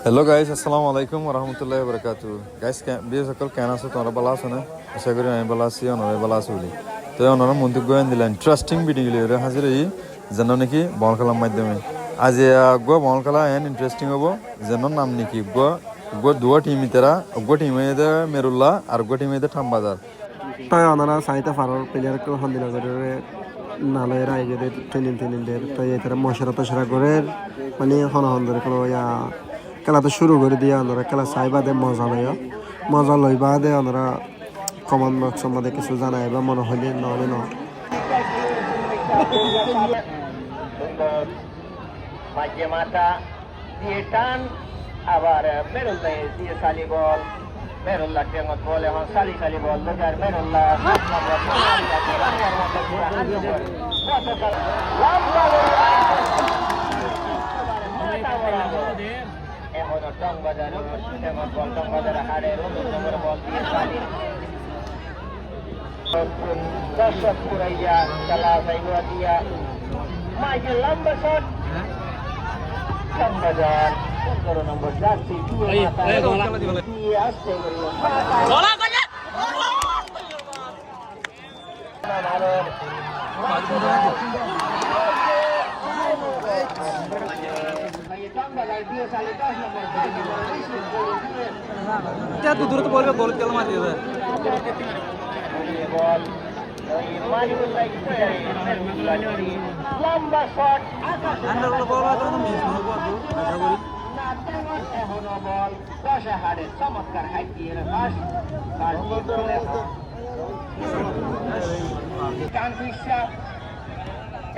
Hello guys, আসসালামু আলাইকুম রহমতুল্লাহ বরকাতু। Guys বিয়ে সকল কেন আছো? তোমরা ভালো আছো না? আশা করি আমি ভালো আছি, ওনারা ভালো আছো বলি। তো ওনারা মন্তব্য দিলেন ইন্টারেস্টিং ভিডিও হাজির হই যেন নাকি বল খেলার মাধ্যমে আজ গো বল খেলা এন ইন্টারেস্টিং হবো যেন নাম নাকি গো গো দুয়া টিম ইতারা গো টিম মেরুল্লাহ আর গো টিম ঠামবাজার। তাই ওনারা চাইতে পারার প্লেয়ারকে হন্দিনগরের নালের আইগেদের ট্রেনিংদের তাই এটারা মশারা তশারা করে মানে হনহন্দরে কোনো খেলা তো শুরু করে দিয়ে ওনারা খেলা চাই বাদে মজা লয় মজা লই বাদে ওনারা কমান বক্স আমাদের কিছু জানাই বা মনে হইলে নহলে ন মাঝে মাথা দিয়ে টান আবার মেরুল্লাহ দিয়ে সালি বল মেরুল্লাহ টেঙ্গত বল এখন সালি সালি বল লোকার মেরুল্লাহ এখনো টংবাজার টেঙ্গত বল টংবাজার হারে নতুন নম্বর বল দিয়ে সালি দর্শক পুরাইয়া খেলা সাইগুয়া দিয়া মাইকে লম্বা শট টংবাজার 15 নম্বর জার্সি দিয়ে আসতে দূর তো বলবে গোল খেলা মারি দেবে বল লম্বা শট আন্ডার বল আছে তো মিস হবো আশা করি এখনো বল 10 হাড়ে চমৎকার হাইট দিয়ে পাস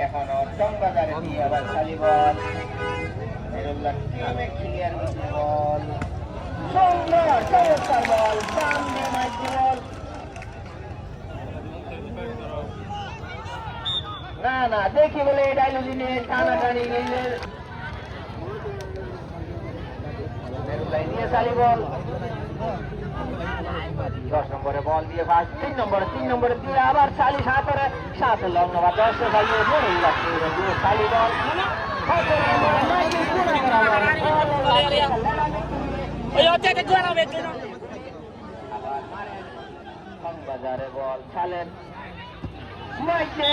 এখনো টংবাজারে দিয়ে আবার খালি বল মেরুল্লাহ টিমে ক্লিয়ার বল সুন্দর চমৎকার বল সামনে মাইক বল না না দেখি বলে এই ডাইলুজি নিয়ে টানাটানি নিয়ে মেরুল্লাহ নিয়ে চালি বল 10 নম্বরে বল দিয়ে পাস 3 নম্বরে দিয়ে আবার চালি 7 লং আবার 10 চালিয়ে মেরুল্লাহ দিয়ে চালি বল বাজারে বল ছালেন বাসি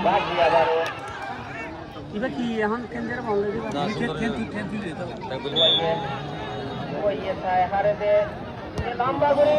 বাসি আবারও এবার কি এখন কেন্দ্রের বল হারে দে লম্বা করে